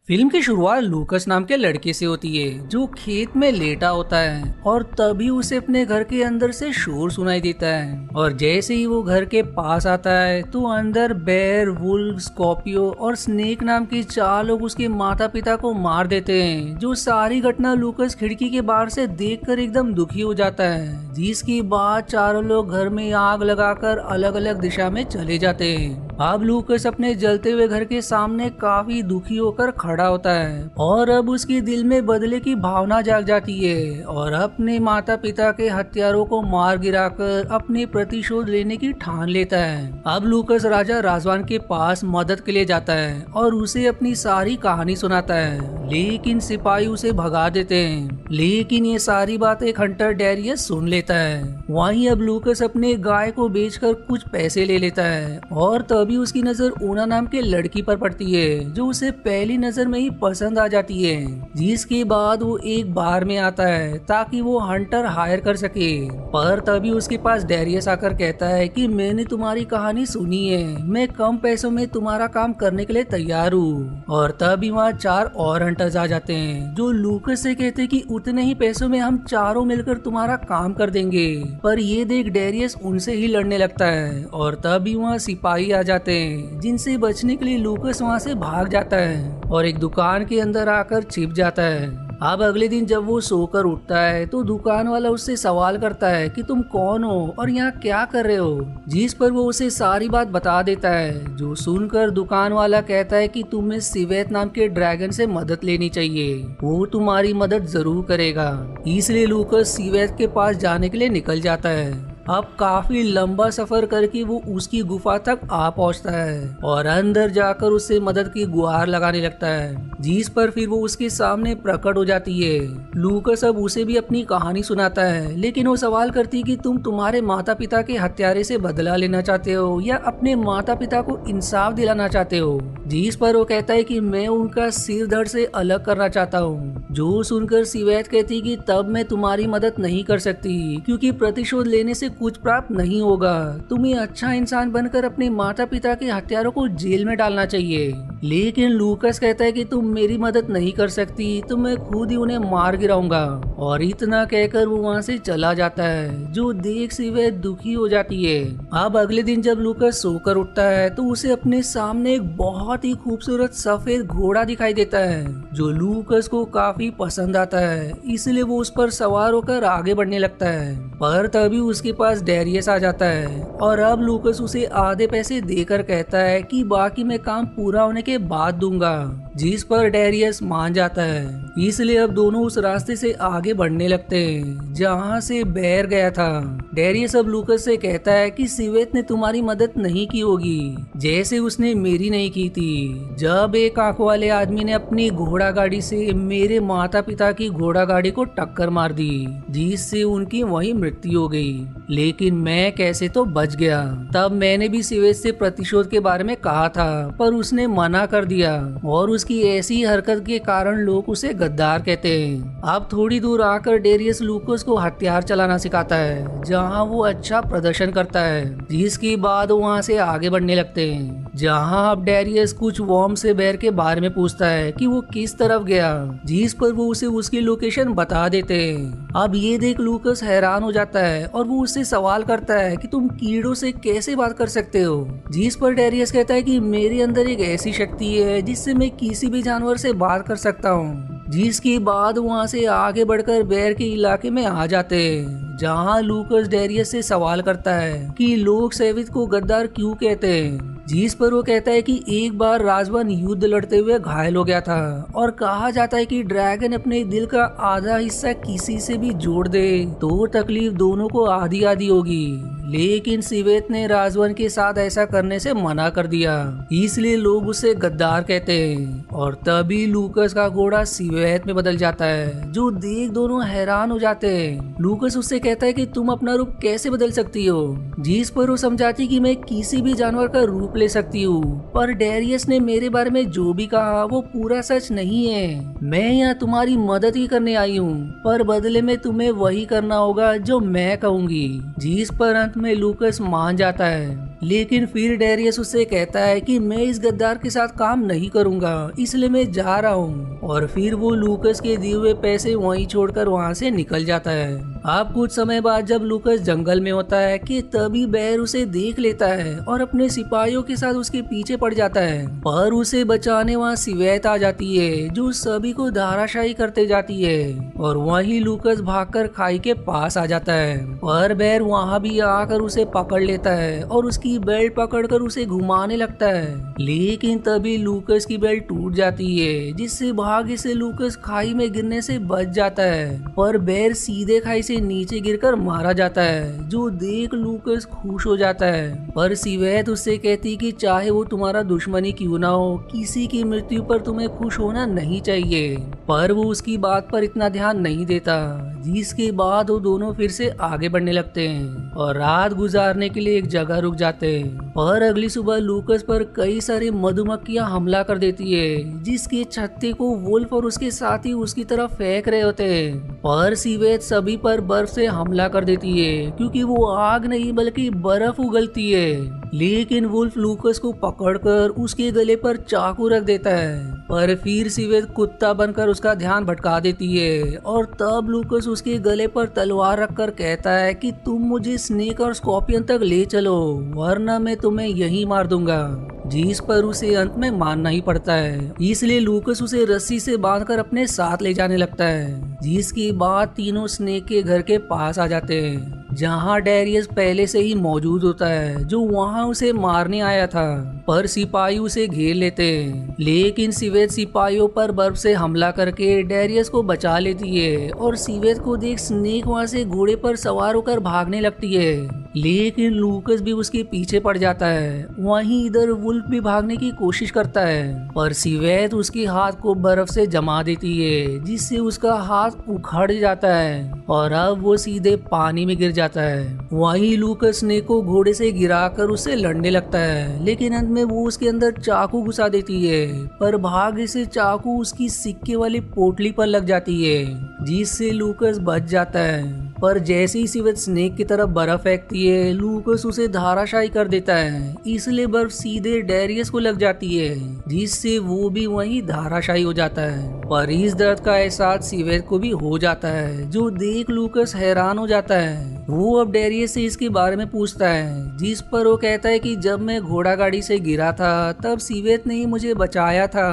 Film की शुरुआत लूकस नाम के लड़के से होती है जो खेत में लेटा होता है और तभी उसे अपने घर के अंदर से शोर सुनाई देता है। और जैसे ही वो घर के पास आता है तो अंदर बेर, वुल्फ, स्कॉर्पियो और स्नेक नाम के 4 लोग उसके माता पिता को मार देते हैं। जो सारी घटना लूकस खिड़की के बाहर से देखकर एकदम दुखी हो जाता है, जिसके बाद चारों लोग घर में आग लगाकर अलग अलग दिशा में चले जाते हैं। अब लूकस अपने जलते हुए घर के सामने काफी दुखी होकर खड़ा होता है और अब उसके दिल में बदले की भावना जाग जाती है और अपने माता पिता के हत्यारों को मार गिराकर अपने प्रतिशोध लेने की ठान लेता है। अब लूकस राजा राजवान के पास मदद के लिए जाता है और उसे अपनी सारी कहानी सुनाता है, लेकिन सिपाही उसे भगा देते हैं। लेकिन ये सारी बात एक हंटर डेरियस सुन लेता है। वहीं अब लूकस अपने गाय को बेचकर कुछ पैसे ले लेता है और तभी उसकी नजर ऊना नाम के लड़की पर पड़ती है जो उसे पहली नजर में ही पसंद आ जाती है। जिसके बाद वो एक बार में आता है ताकि वो हंटर हायर कर सके। पर तभी उसके पास डेरियस आकर कहता है कि मैंने तुम्हारी कहानी सुनी है, मैं कम पैसों में तुम्हारा काम करने के लिए तैयार हूँ। और तभी वहाँ 4 और हंटर्स आ जाते हैं जो लूकस से कहते हैं कि उतने ही पैसों में हम चारों मिलकर तुम्हारा काम कर देंगे। पर ये देख डेरियस उनसे ही लड़ने लगता है और तभी वहाँ सिपाही आ जाते हैं जिनसे बचने के लिए लूकस वहाँ से भाग जाता है और एक दुकान के अंदर आकर छिप जाता है। अब अगले दिन जब वो सोकर उठता है तो दुकान वाला उससे सवाल करता है कि तुम कौन हो और यहाँ क्या कर रहे हो, जिस पर वो उसे सारी बात बता देता है। जो सुनकर दुकान वाला कहता है कि तुम्हें सिवेत नाम के ड्रैगन से मदद लेनी चाहिए, वो तुम्हारी मदद जरूर करेगा। इसलिए लूकस सिवेत के पास जाने के लिए निकल जाता है। अब काफी लंबा सफर करके वो उसकी गुफा तक आ पहुंचता है और अंदर जाकर उससे मदद की गुहार लगाने लगता है, जिस पर फिर वो उसके सामने प्रकट हो जाती है। लूकस अब उसे भी अपनी कहानी सुनाता है, लेकिन वो सवाल करती है कि तुम तुम्हारे माता पिता के हत्यारे से बदला लेना चाहते हो या अपने माता पिता को इंसाफ दिलाना चाहते हो। जिस पर वो कहता है कि मैं उनका सिर धड़ से अलग करना चाहता हूँ। जो सुनकर सिवेत कहती कि तब मैं तुम्हारी मदद नहीं कर सकती क्योंकि प्रतिशोध लेने से कुछ प्राप्त नहीं होगा। तुम्हें अच्छा इंसान बनकर अपने माता पिता के हत्यारों को जेल में डालना चाहिए। लेकिन लूकस कहता है कि तुम मेरी मदद नहीं कर सकती, तो मैं खुद ही उन्हें मार गिराऊंगा। और इतना कहकर वो वहाँ से चला जाता है, जो देख सिवेत दुखी हो जाती है। अब अगले दिन जब लूकस सोकर उठता है तो उसे अपने सामने एक बहुत ही खूबसूरत सफेद घोड़ा दिखाई देता है जो लूकस को काफी पसंद आता है। इसलिए वो उस पर सवार होकर आगे बढ़ने लगता है। पर तभी उसके पास डेरियस आ जाता है और अब लूकस उसे आधे पैसे देकर कहता है कि बाकी मैं काम पूरा होने के बाद दूंगा, जिस पर डेरियस मान जाता है। इसलिए अब दोनों उस रास्ते से आगे बढ़ने लगते हैं जहाँ से बेर गया था। डेरियस अब लूकस से कहता है कि सिवेत ने तुम्हारी मदद नहीं की होगी जैसे उसने मेरी नहीं की थी, जब एक आंखों वाले आदमी ने अपनी घोड़ा गाड़ी से मेरे माता पिता की घोड़ा गाड़ी को टक्कर मार दी, जिससे उनकी वही मृत्यु हो गई। लेकिन मैं कैसे तो बच गया। तब मैंने भी सिवेत से प्रतिशोध के बारे में कहा था, पर उसने मना कर दिया और उसकी ऐसी हरकत के कारण लोग उसे गद्दार कहते हैं। अब थोड़ी दूर आकर डेरियस लूकस को हथियार चलाना सिखाता है, जहां वो अच्छा प्रदर्शन करता है। जिसके बाद वहां से आगे बढ़ने लगते हैं, जहां अब डेरियस कुछ वॉर्म से बेर के बारे में पूछता है कि वो किस तरफ गया, जिस पर वो उसे उसकी लोकेशन बता देते हैं। अब ये देख लूकस हैरान हो जाता है और वो उससे सवाल करता है कि तुम कीड़ों से कैसे बात कर सकते हो, जिस पर डेरियस कहता है कि मेरे अंदर एक ऐसी शक्ति है जिससे मैं किसी भी जानवर से बात कर सकता हूँ। जिसके बाद वहाँ से आगे बढ़कर बेर के इलाके में आ जाते हैं, जहाँ लूकस डेरियस से सवाल करता है कि लोग सेवित को गद्दार क्यों कहते हैं। जिस पर वो कहता है कि एक बार राजवन युद्ध लड़ते हुए घायल हो गया था और कहा जाता है कि ड्रैगन अपने दिल का आधा हिस्सा किसी से भी जोड़ दे तो तकलीफ दोनों को आधी आधी होगी। लेकिन सिवेत ने राजवन के साथ ऐसा करने से मना कर दिया, इसलिए लोग उसे गद्दार कहते हैं। और तभी लूकस का घोड़ा सिवेत में बदल जाता है, जो देख दोनों हैरान हो जाते हैं। लूकस उससे कहता है कि तुम अपना रूप कैसे बदल सकती हो, जिस पर वो समझाती कि मैं किसी भी जानवर का रूप ले सकती हूँ। पर डेरियस ने मेरे बारे में जो भी कहा वो पूरा सच नहीं है। मैं यहाँ तुम्हारी मदद ही करने आई हूँ, पर बदले में तुम्हें वही करना होगा जो मैं कहूँगी। जिस पर अंत में लूकस मान जाता है। लेकिन फिर डेरियस उससे कहता है कि मैं इस गद्दार के साथ काम नहीं करूंगा, इसलिए मैं जा रहा हूँ। और फिर वो लूकस के दिए हुए पैसे वहीं छोड़कर वहाँ से निकल जाता है। अब कुछ समय बाद जब लूकस जंगल में होता है कि तभी बेर उसे देख लेता है और अपने सिपाहियों के साथ उसके पीछे पड़ जाता है। पर उसे बचाने वहाँ सिवेत आ जाती है जो सभी को धाराशाही करते जाती है और वहीं लूकस भागकर खाई के पास आ जाता है। पर बेर वहाँ भी आकर उसे पकड़ लेता है और उसकी बेल्ट पकड़कर उसे घुमाने लगता है। लेकिन तभी लूकस की बेल्ट टूट जाती है जिससे भाग्य से लूकस खाई में गिरने से बच जाता है। पर बेर सीधे खाई से नीचे गिरकर मारा जाता है जो देख लूकस खुश हो जाता है। पर सिवेत उससे कहती कि चाहे वो तुम्हारा दुश्मनी क्यों ना हो, किसी की मृत्यु पर तुम्हें खुश होना नहीं चाहिए। पर वो उसकी बात पर इतना ध्यान नहीं देता, जिसके बाद वो दोनों फिर से आगे बढ़ने लगते हैं और रात गुजारने के लिए एक जगह रुक जाते हैं। पर अगली सुबह लूकस पर कई सारी मधुमक्खियां हमला कर देती है जिसके छत्ते को वुल्फ और उसके साथी उसकी तरफ फेंक रहे होते हैं। पर सिवेत सभी पर बर्फ से हमला कर देती है क्योंकि वो आग नहीं बल्कि बर्फ उगलती है। लेकिन वुल्फ लूकस को पकड़कर उसके गले पर चाकू रख देता है। पर फिर सिवेत कुत्ता बनकर उसका ध्यान भटका देती है और तब लूकस उसके गले पर तलवार रखकर कहता है कि तुम मुझे स्नेक और स्कॉर्पियन तक ले चलो वरना मैं तुम्हें यहीं मार दूंगा। जिस पर उसे अंत में मानना ही पड़ता है। इसलिए लूकस उसे रस्सी से बांधकर अपने साथ ले जाने लगता है। जिसके बाद तीनों स्नेक के घर के पास आ जाते हैं जहाँ डेरियस पहले से ही मौजूद होता है जो वहाँ उसे मारने आया था। पर सिपाही उसे घेर लेते हैं लेकिन सिवेत सिपाहियों पर बर्फ से हमला करके डेरियस को बचा लेती है और सिवेत को देख स्नेक वहाँ से घोड़े पर सवार होकर भागने लगती है। लेकिन लूकस भी उसके पीछे पड़ जाता है। वहीं इधर वुल्फ भी भागने की कोशिश करता है पर सिवेत उसके हाथ को बर्फ से जमा देती है जिससे उसका हाथ उखड़ जाता है और अब वो सीधे पानी में गिर जाता है। वहीं लूकस स्नेक को घोड़े से गिराकर उससे लड़ने लगता है लेकिन अंत में वो उसके अंदर चाकू घुसा देती है। पर भाग्य से चाकू उसकी सिक्के वाली पोटली पर लग जाती है जिससे लूकस बच जाता है। पर जैसे ही सिवेत स्नेक की तरफ बर्फ फेंकती है लूकस उसे धाराशायी कर देता है, इसलिए बर्फ सीधे डेरियस को लग जाती है जिससे वो भी वहीं धाराशायी हो जाता है। पर इस दर्द का एहसास सिवेत को भी हो जाता है जो देख लूकस हैरान हो जाता है। वो अब डेरियस से इसके बारे में पूछता है जिस पर वो कहता है कि जब मैं घोड़ा गाड़ी से गिरा था तब सिवेत ने ही मुझे बचाया था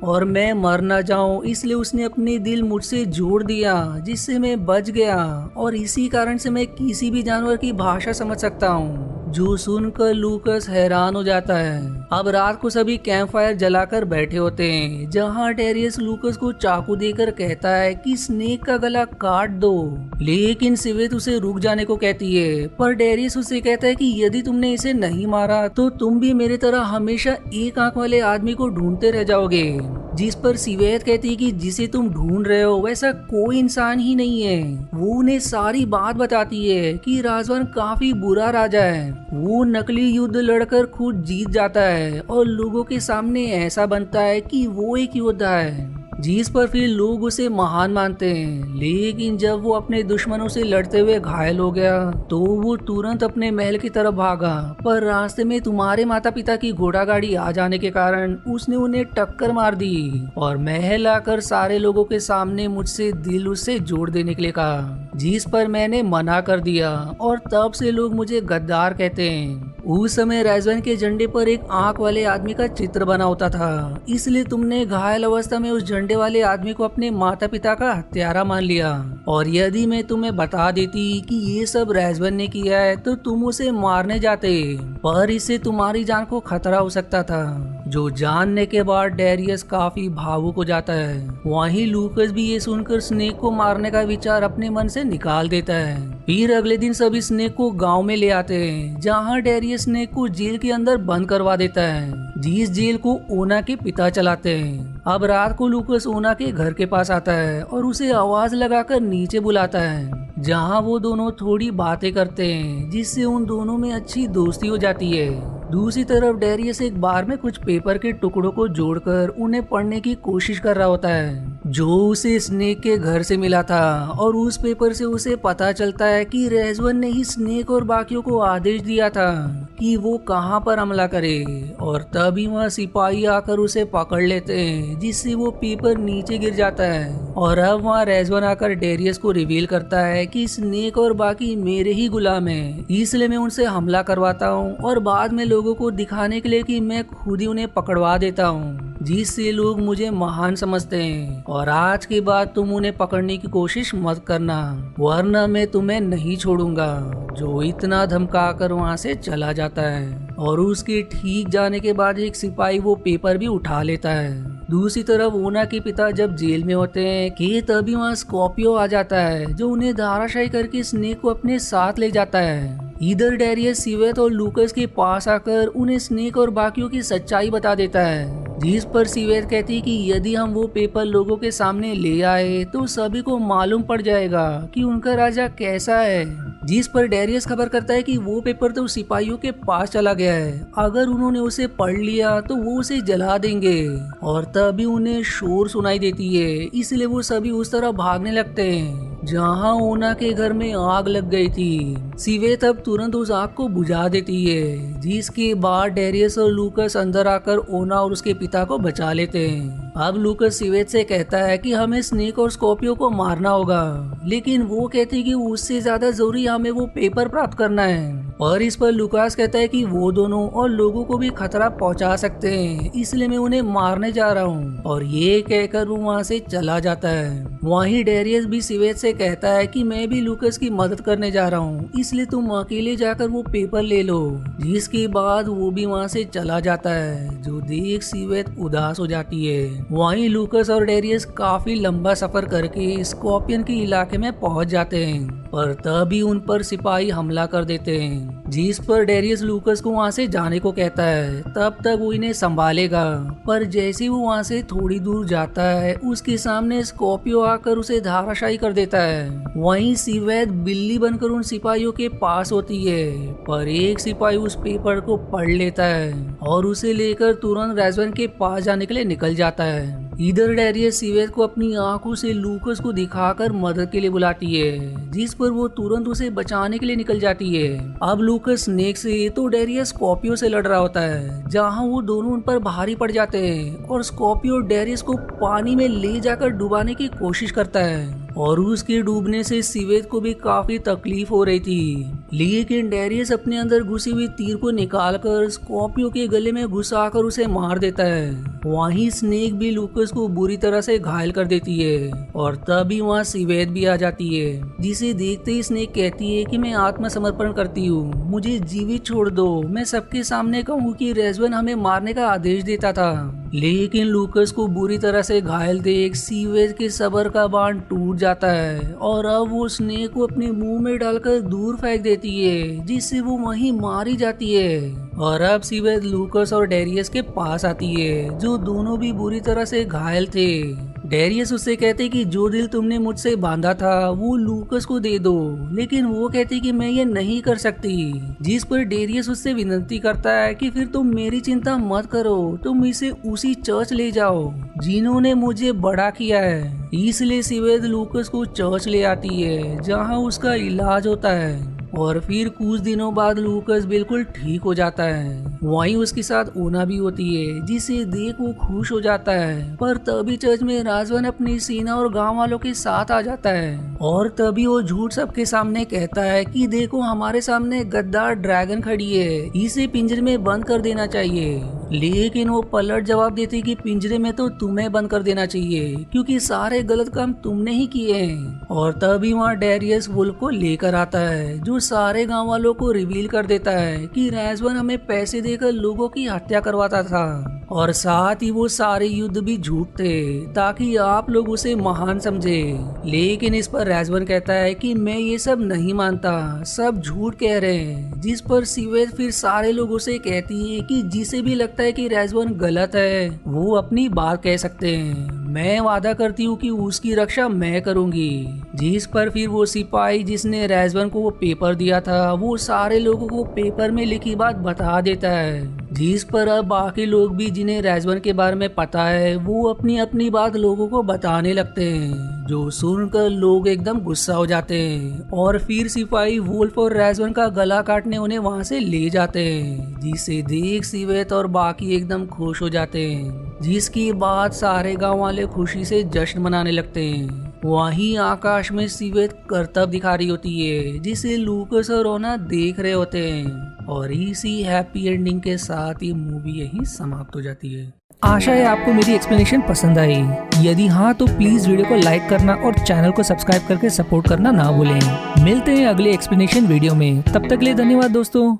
और मैं मर न जाऊं इसलिए उसने अपने दिल मुझसे जोड़ दिया जिससे मैं बच गया और इसी कारण से मैं किसी भी जानवर की भाषा समझ सकता हूँ। जो सुनकर लूकस हैरान हो जाता है। अब रात को सभी कैंप फायर जलाकर बैठे होते हैं जहाँ डेरियस लूकस को चाकू देकर कहता है कि स्नेक का गला काट दो, लेकिन सिवेत उसे रुक जाने को कहती है। पर डेरियस उसे कहता है कि यदि तुमने इसे नहीं मारा तो तुम भी मेरी तरह हमेशा एक आंख वाले आदमी को ढूंढते रह जाओगे। जिस पर सिवेत कहती है कि जिसे तुम ढूंढ रहे हो वैसा कोई इंसान ही नहीं है। वो उन्हें सारी बात बताती है कि राजवान काफी बुरा राजा है। वो नकली युद्ध लड़कर खुद जीत जाता है और लोगों के सामने ऐसा बनता है कि वो एक योद्धा है, जिस पर फिर लोग उसे महान मानते हैं। लेकिन जब वो अपने दुश्मनों से लड़ते हुए घायल हो गया तो वो तुरंत अपने महल की तरफ भागा। पर रास्ते में तुम्हारे माता पिता की घोड़ा गाड़ी आ जाने के कारण उसने उन्हें टक्कर मार दी और महल आकर सारे लोगों के सामने मुझसे दिल उससे जोड़ देने के लिए कहा, जिस पर मैंने मना कर दिया और तब से लोग मुझे गद्दार कहते हैं। उस समय राजवान के झंडे पर एक आंख वाले आदमी का चित्र बना होता था, इसलिए तुमने घायल अवस्था में उस झंडे वाले आदमी को अपने माता पिता का हत्यारा मान लिया। और यदि मैं तुम्हें बता देती कि ये सब राजवान ने किया है तो तुम उसे मारने जाते, पर इससे तुम्हारी जान को खतरा हो सकता था। जो जानने के बाद डेरियस काफी भावुक हो जाता है। वहीं लूकस भी ये सुनकर स्नेक को मारने का विचार अपने मन से निकाल देता है। फिर अगले दिन सभी स्नेक को गांव में ले आते हैं जहां डेरियस स्नेक को जेल के अंदर बंद करवा देता है, जिस जेल को ओना के पिता चलाते हैं। अब रात को लूकस ओना के घर के पास आता है और उसे आवाज लगाकर नीचे बुलाता है जहां वो दोनों थोड़ी बातें करते हैं जिससे उन दोनों में अच्छी दोस्ती हो जाती है। दूसरी तरफ डेरियस एक बार में कुछ पेपर के टुकड़ों को जोड़कर उन्हें पढ़ने की कोशिश कर रहा होता है। जो उसे स्नेक के घर से मिला था। और उस पेपर से उसे पता चलता है कि रेजवन ने ही स्नेक और बाकियों को आदेश दिया था कि वो कहाँ पर हमला करे। और तभी वहाँ सिपाही आकर उसे पकड़ लेते हैं, जिससे वो पेपर नीचे गिर जाता है। और अब वहाँ रेजवन आकर डेरियस को रिवील करता है कि स्नेक और बाकी मेरे ही गुलाम हैं, इसलिए मैं उनसे हमला करवाता हूँ और बाद में लोगों को दिखाने के लिए कि मैं खुद ही उन्हें पकड़वा देता हूँ, जिससे लोग मुझे महान समझते हैं। और आज के बाद तुम उन्हें पकड़ने की कोशिश मत करना, वरना मैं तुम्हें नहीं छोड़ूंगा। जो इतना धमका कर वहाँ से चला जाता है। और उसके ठीक जाने के बाद एक सिपाही वो पेपर भी उठा लेता है। दूसरी तरफ ओना के पिता जब जेल में होते हैं कि तभी वहाँ स्कॉर्पियो आ जाता है, जो उन्हें धाराशायी करके स्नेक को अपने साथ ले जाता है। इधर डेरियस सिवेथ और लूकस के पास आकर उन्हें स्नेक और बाकियों की सच्चाई बता देता है, जिस पर सिवेथ कहती है कि यदि हम वो पेपर लोगों के सामने ले आए तो सभी को मालूम पड़ जाएगा कि उनका राजा कैसा है। जिस पर डेरियस खबर करता है कि वो पेपर तो सिपाहियों के पास चला गया है, अगर उन्होंने उसे पढ़ लिया तो वो उसे जला देंगे। और तभी उन्हें शोर सुनाई देती है, इसलिए वो सभी उस तरह भागने लगते हैं जहां ओना के घर में आग लग गई थी। सिवेथ अब तुरंत उस आग को बुझा देती है, जिसके बाद डेरियस और लूकस अंदर आकर ओना और उसके पिता को बचा लेते हैं। अब लूकस सिवेथ से कहता है कि हमें स्नेक और स्कॉर्पियो को मारना होगा, लेकिन वो कहती कि उससे ज्यादा जरूरी हमें वो पेपर प्राप्त करना है। और इस पर लूकास कहता है कि वो दोनों और लोगों को भी खतरा पहुंचा सकते हैं, इसलिए मैं उन्हें मारने जा रहा हूँ। और ये कहकर वो वहाँ से चला जाता है। वहीं डेरियस भी सिवेथ से कहता है कि मैं भी लूकस की मदद करने जा रहा हूँ, इसलिए तुम अकेले जाकर वो पेपर ले लो। जिसके बाद वो भी वहाँ से चला जाता है, जो देख सिवेथ उदास हो जाती है। वहीं लूकस और डेरियस काफी लंबा सफर करके स्कॉर्पियन के इलाके में पहुंच जाते हैं, पर तभी उन पर सिपाही हमला कर देते हैं, जिस पर डेरियस लूकस को वहाँ से जाने को कहता है, तब तक वो इन्हें संभालेगा। पर जैसे वो वहाँ से थोड़ी दूर जाता है, उसके सामने स्कॉर्पियो आकर उसे धाराशायी कर देता है। वहीं सिवेथ बिल्ली बनकर उन सिपाहियों के पास होती है, पर एक सिपाही उस पेपर को पढ़ लेता है और उसे लेकर तुरंत रेजवन के पास जाने के लिए निकल जाता है। इधर डेरियस सिवेथ को अपनी आंखों से लूकस को दिखाकर मदद के लिए बुलाती है, जिस पर वो तुरंत उसे बचाने के लिए निकल जाती है। अब लूकस स्नेक से तो डेरियस स्कॉर्पियो से लड़ रहा होता है, जहां वो दोनों उन पर भारी पड़ जाते हैं और स्कॉर्पियो डेरियस को पानी में ले जाकर डुबाने की कोशिश करता है। और उसके डूबने से सिवेथ को भी काफी तकलीफ हो रही थी, लेकिन डेरियस अपने अंदर घुसी हुई तीर को निकालकर स्कॉर्पियो के गले में घुसाकर उसे मार देता है। वहीं स्नेक भी लूकस को बुरी तरह से घायल कर देती है। और तभी वहाँ सिवेथ भी आ जाती है, जिसे देखते ही स्नेक कहती है कि मैं आत्मसमर्पण करती हूँ, मुझे जीवित छोड़ दो। मैं सबके सामने कहूँ कि रेजवन हमें मारने का आदेश देता था। लेकिन लूकस को बुरी तरह से घायल देख सिवेथ के सब्र का बांध टूट जाता है और अब वो स्नेक को अपने मुंह में डालकर दूर फेंक देती है, जिससे वो वहीं मारी जाती है। और अब सिवेथ लूकस और डेरियस के पास आती है, जो दोनों भी बुरी तरह से घायल थे। डेरियस उससे कहते कि जो दिल तुमने मुझसे बांधा था वो लूकस को दे दो, लेकिन वो कहती कि मैं ये नहीं कर सकती। जिस पर डेरियस उससे विनती करता है कि फिर तुम मेरी चिंता मत करो, तुम इसे उसी चर्च ले जाओ जिन्होंने मुझे बड़ा किया है। इसलिए सिवेथ लूकस को चर्च ले आती है, जहाँ उसका इलाज होता है। और फिर कुछ दिनों बाद लूकस बिल्कुल ठीक हो जाता है। वहीं उसके साथ ओना भी होती है, जिसे देख वो खुश हो जाता है। पर तभी चर्च में राजवन अपनी सेना और गांव वालों के साथ आ जाता है और तभी वो झूठ सबके सामने कहता है कि देखो हमारे सामने गद्दार ड्रैगन खड़ी है, इसे पिंजरे में बंद कर देना चाहिए। लेकिन वो पलट जवाब देती कि पिंजरे में तो तुम्हें बंद कर देना चाहिए, क्योंकि सारे गलत काम तुमने ही किए हैं। और तभी वहाँ डेरियस वुल्फ को लेकर आता है, जो सारे गांव वालों को रिवील कर देता है कि रेजवन हमें पैसे देकर लोगों की हत्या करवाता था और साथ ही वो सारे युद्ध भी झूठ थे ताकि आप लोग उसे महान समझे। लेकिन इस पर रेजवन कहता है कि मैं ये सब नहीं मानता, सब झूठ कह रहे हैं। जिस पर सिवेथ फिर सारे लोग उसे कहती है कि जिसे भी लगता है कि रेजवन गलत है वो अपनी बात कह सकते हैं, मैं वादा करती हूँ कि उसकी रक्षा मैं करूंगी। जिस पर फिर वो सिपाही जिसने रेजवन को वो पेपर दिया था वो सारे लोगों को पेपर में लिखी बात बता देता है, जिस पर अब बाकी लोग भी जिन्हें रेजवन के बारे में पता है वो अपनी अपनी बात लोगों को बताने लगते हैं, जो सुनकर लोग एकदम गुस्सा हो जाते हैं और फिर सिपाही वुल्फ और रेजवन का गला काटने उन्हें वहां से ले जाते हैं, जिसे देख सिवेत और बाकी एकदम खुश हो जाते हैं, जिसके बाद सारे गांव वाले खुशी से जश्न मनाने लगते हैं। वहीं आकाश में सिवेत करतब दिखा रही होती है, जिसे लूकस और रोना देख रहे होते हैं, और इसी हैप्पी एंडिंग के साथ ये मूवी यहीं समाप्त हो जाती है। आशा है आपको मेरी एक्सप्लेनेशन पसंद आई। यदि हाँ तो प्लीज वीडियो को लाइक करना और चैनल को सब्सक्राइब करके सपोर्ट करना ना भूलें। मिलते हैं अगले एक्सप्लेनेशन वीडियो में, तब तक के लिए धन्यवाद दोस्तों।